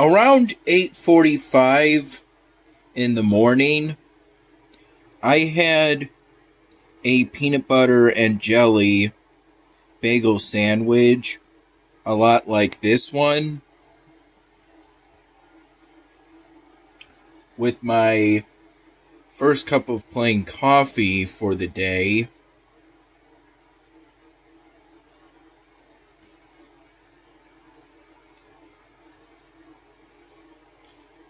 Around 8:45 in the morning, I had a peanut butter and jelly bagel sandwich, a lot like this one, with my first cup of plain coffee for the day.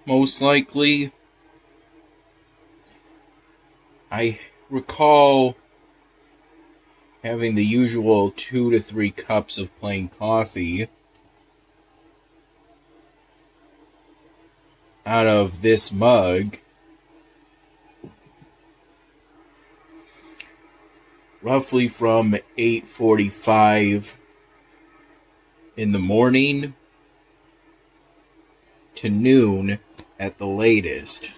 Most likely, I recall having the usual 2 to 3 cups of plain coffee out of this mug, roughly from 8:45 in the morning to noon at the latest.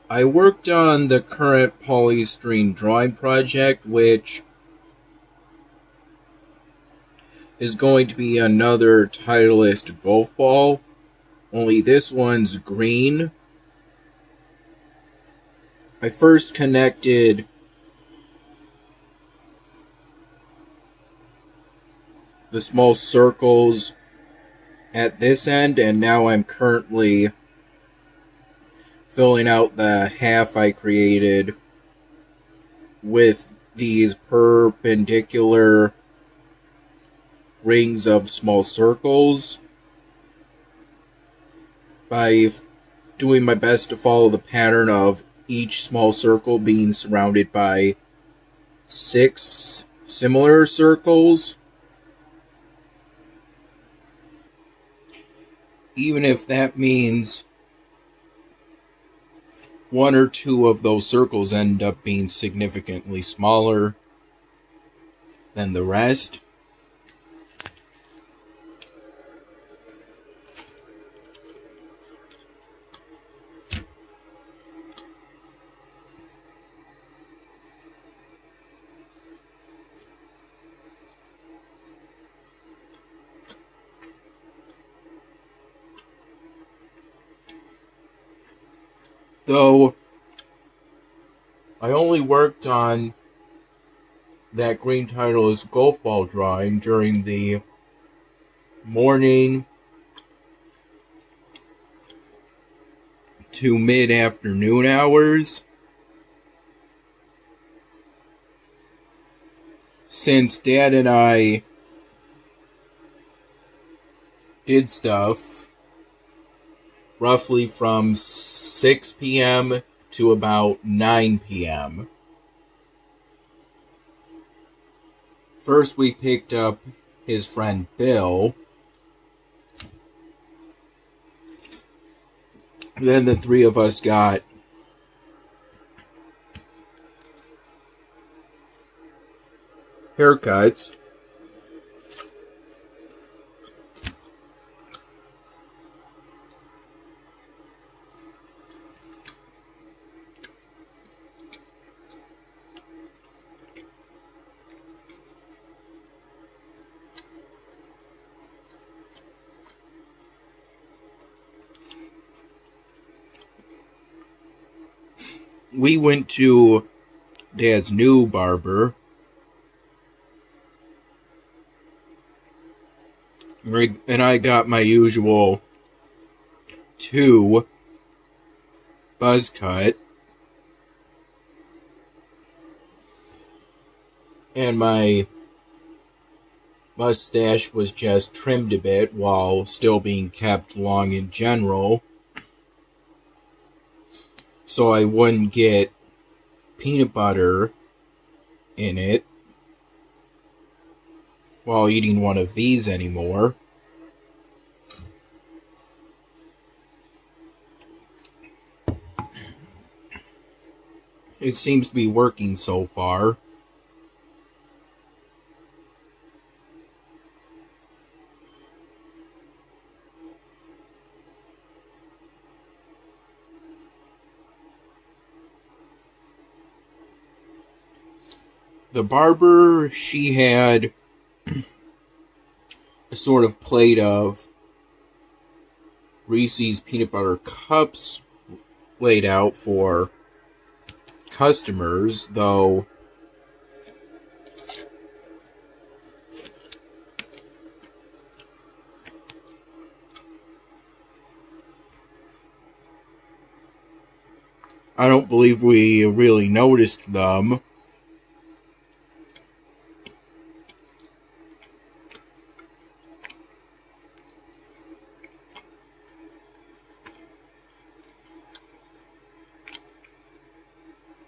I worked on the current polystyrene drawing project, which is going to be another Titleist golf ball, only this one's green. I first connected the small circles at this end, and now I'm currently filling out the half I created with these perpendicular rings of small circles by doing my best to follow the pattern of each small circle being surrounded by 6 similar circles. Even if that means 1 or 2 of those circles end up being significantly smaller than the rest. Though I only worked on that green Titleist golf ball drawing during the morning to mid-afternoon hours, since Dad and I did stuff roughly from 6 p.m. to about 9 p.m. First, we picked up his friend Bill. Then the 3 of us got haircuts. We went to Dad's new barber, and I got my usual 2 buzz cut, and my mustache was just trimmed a bit while still being kept long in general, so I wouldn't get peanut butter in it while eating one of these anymore. It seems to be working so far. The barber, she had a sort of plate of Reese's peanut butter cups laid out for customers, though I don't believe we really noticed them.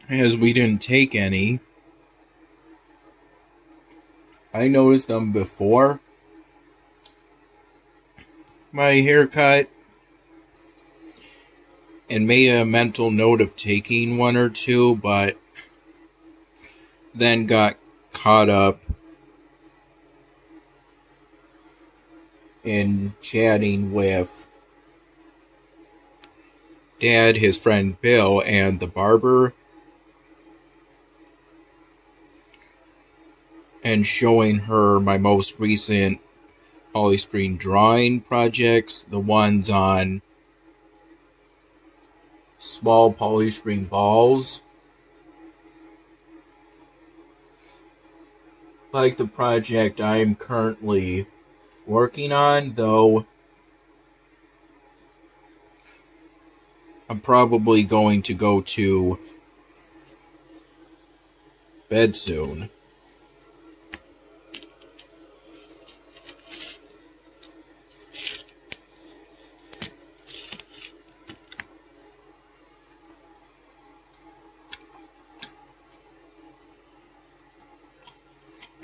As we didn't take any. I noticed them before my haircut and made a mental note of taking one or two, but then got caught up in chatting with Dad, his friend Bill, and the barber, and showing her my most recent polystyrene drawing projects, the ones on small polystyrene balls, like the project I'm currently working on, though I'm probably going to go to bed soon.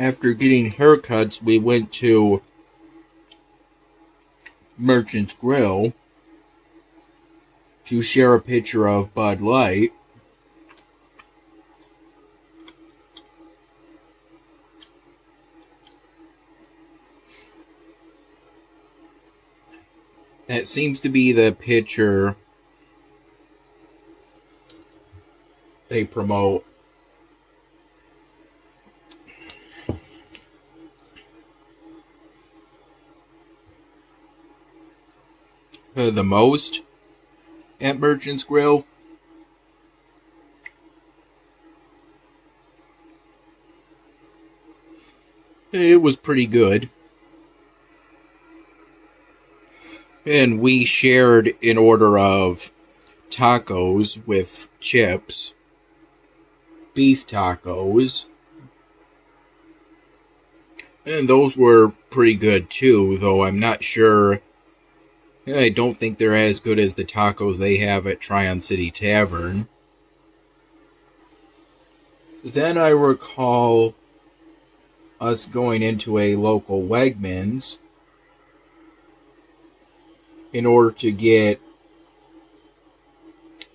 After getting haircuts, we went to Merchant's Grill to share a picture of Bud Light. That seems to be the picture they promote the most at Merchant's Grill. It was pretty good. And we shared an order of tacos with chips, beef tacos, and those were pretty good too, though I'm not sure. I don't think they're as good as the tacos they have at Tryon City Tavern. Then I recall us going into a local Wegmans in order to get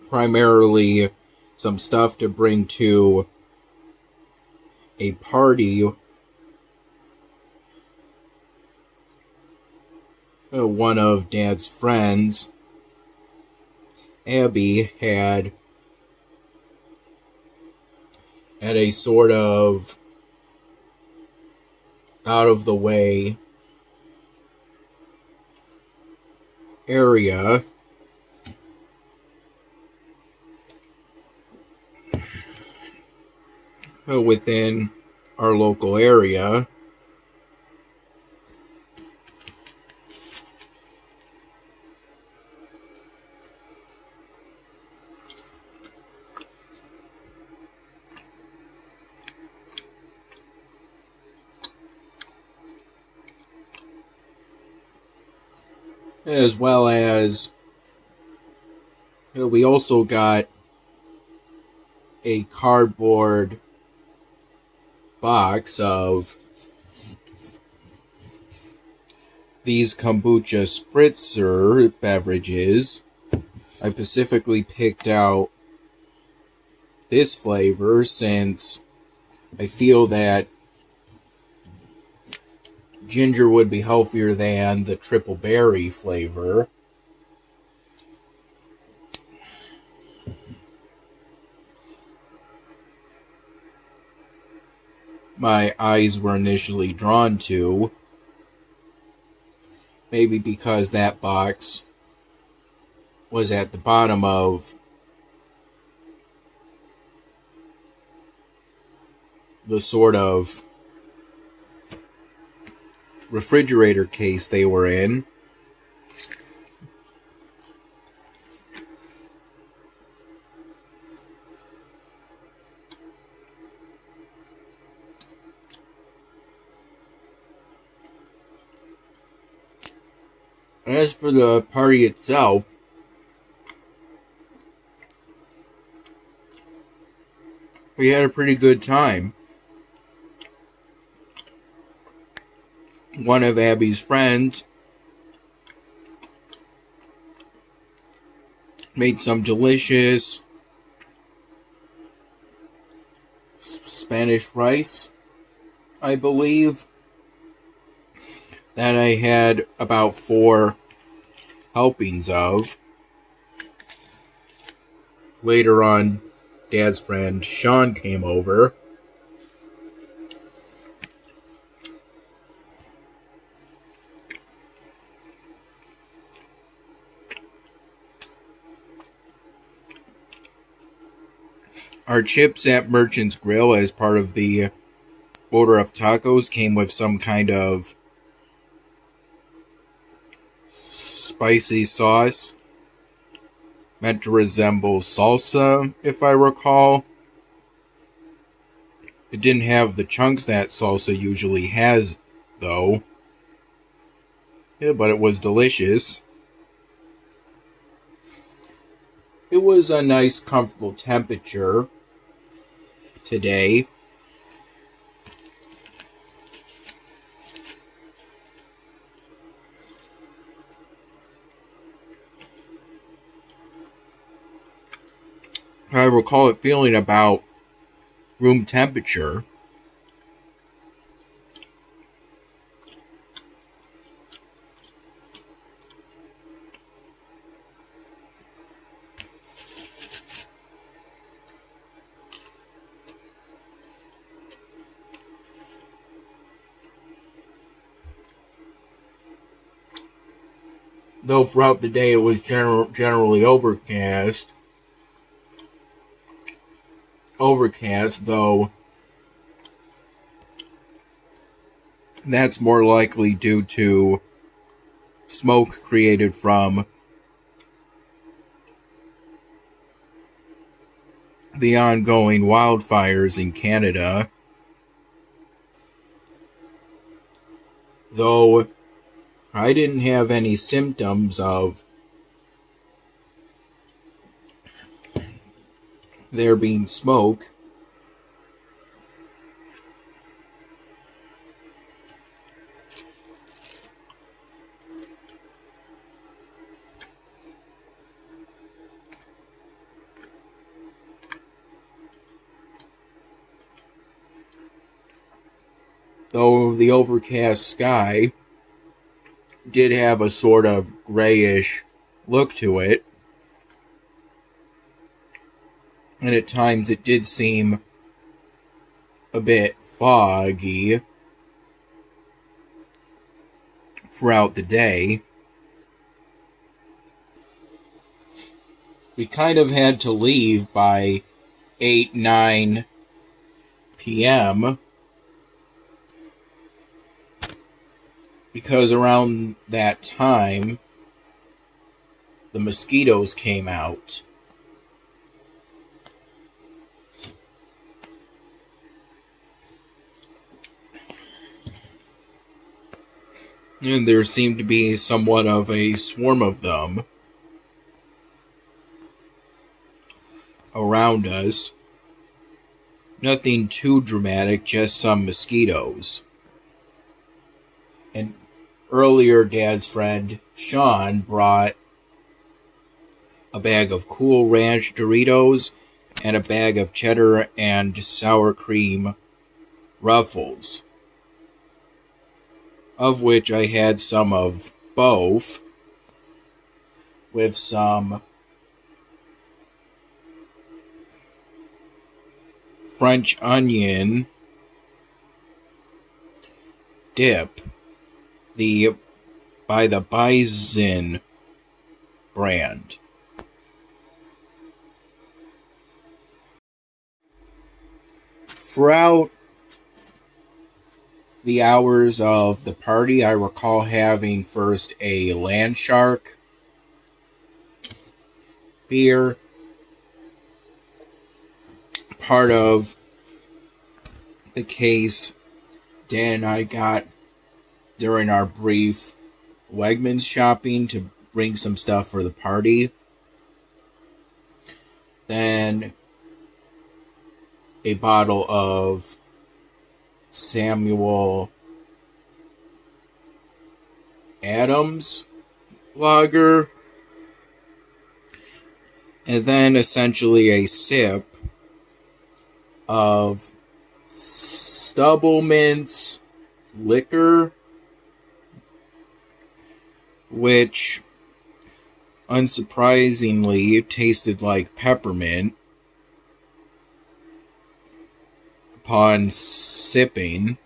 primarily some stuff to bring to a party. One of Dad's friends, Abby, had at a sort of out of the way area within our local area. As well as we also got a cardboard box of these kombucha spritzer beverages. I specifically picked out this flavor since I feel that ginger would be healthier than the triple berry flavor. my eyes were initially drawn to. Maybe because that box was at the bottom of the sort of refrigerator case they were in. As for the party itself, we had a pretty good time. One of Abby's friends made some delicious Spanish rice, I believe, that I had about 4 helpings of. Later on, Dad's friend Sean came over. Our chips at Merchant's Grill, as part of the order of tacos, came with some kind of spicy sauce meant to resemble salsa, if I recall. It didn't have the chunks that salsa usually has, though. Yeah, but it was delicious. It was a nice, comfortable temperature today. I recall it feeling about room temperature. Though throughout the day it was generally overcast. Though that's more likely due to smoke created from the ongoing wildfires in Canada. Though I didn't have any symptoms of there being smoke. Though the overcast sky did have a sort of grayish look to it. And at times it did seem a bit foggy throughout the day. We kind of had to leave by 8-9 p.m. because around that time the mosquitoes came out. And there seemed to be somewhat of a swarm of them around us. Nothing too dramatic, just some mosquitoes. And earlier, Dad's friend Sean brought a bag of Cool Ranch Doritos and a bag of cheddar and sour cream Ruffles, of which I had some of both, with some French onion dip by the Bison brand. Throughout the hours of the party, I recall having first a Landshark beer, part of the case Dan and I got during our brief Wegmans shopping to bring some stuff for the party. Then a bottle of Samuel Adams lager. And then essentially a sip of Stubbleman's liquor, which unsurprisingly tasted like peppermint upon sipping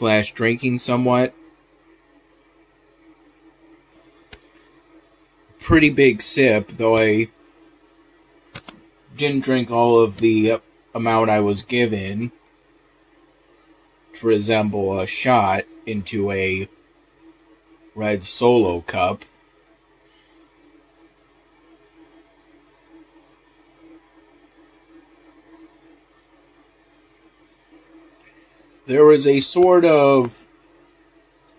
/ drinking somewhat. Pretty big sip, though I didn't drink all of the amount I was given to resemble a shot into a red Solo cup. There was a sort of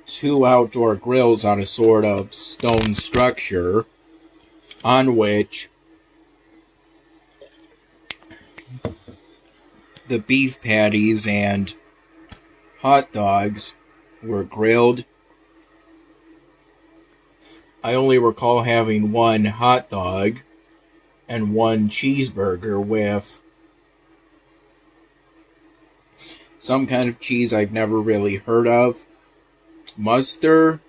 2 outdoor grills on a sort of stone structure on which the beef patties and hot dogs were grilled. I only recall having 1 hot dog and 1 cheeseburger with some kind of cheese I've never really heard of. Mustard.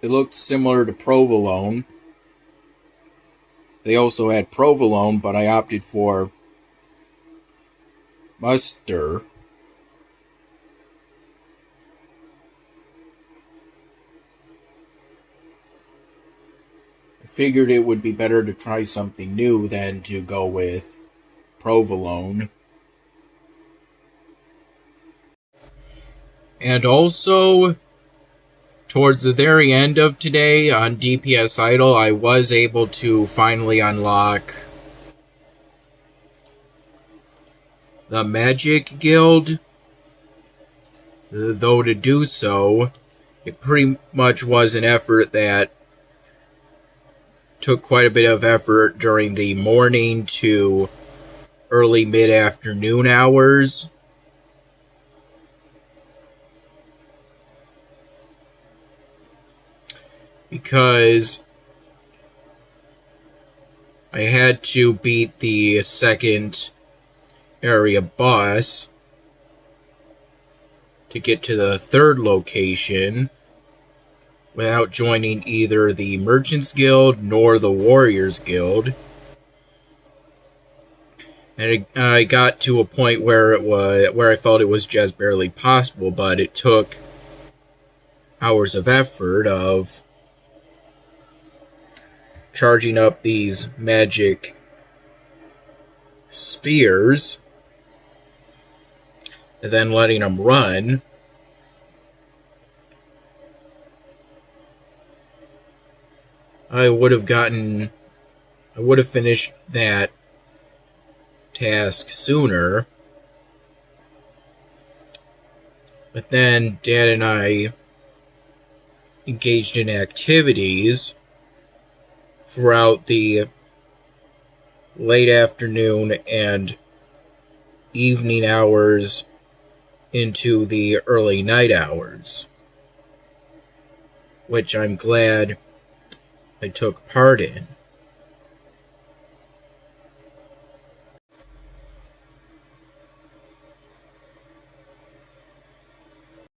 It looked similar to provolone. They also had provolone, but I opted for mustard. I figured it would be better to try something new than to go with provolone. And also, towards the very end of today on DPS Idol, I was able to finally unlock the Magic Guild. Though to do so, it pretty much was an effort that took quite a bit of effort during the morning to early mid-afternoon hours. Because I had to beat the second area boss to get to the third location without joining either the Merchants Guild nor the Warriors Guild. And I got to a point where I felt it was just barely possible, but it took hours of effort of charging up these magic spears and then letting them run. I would have finished that task sooner. But then Dad and I engaged in activities throughout the late afternoon and evening hours into the early night hours, which I'm glad I took part in.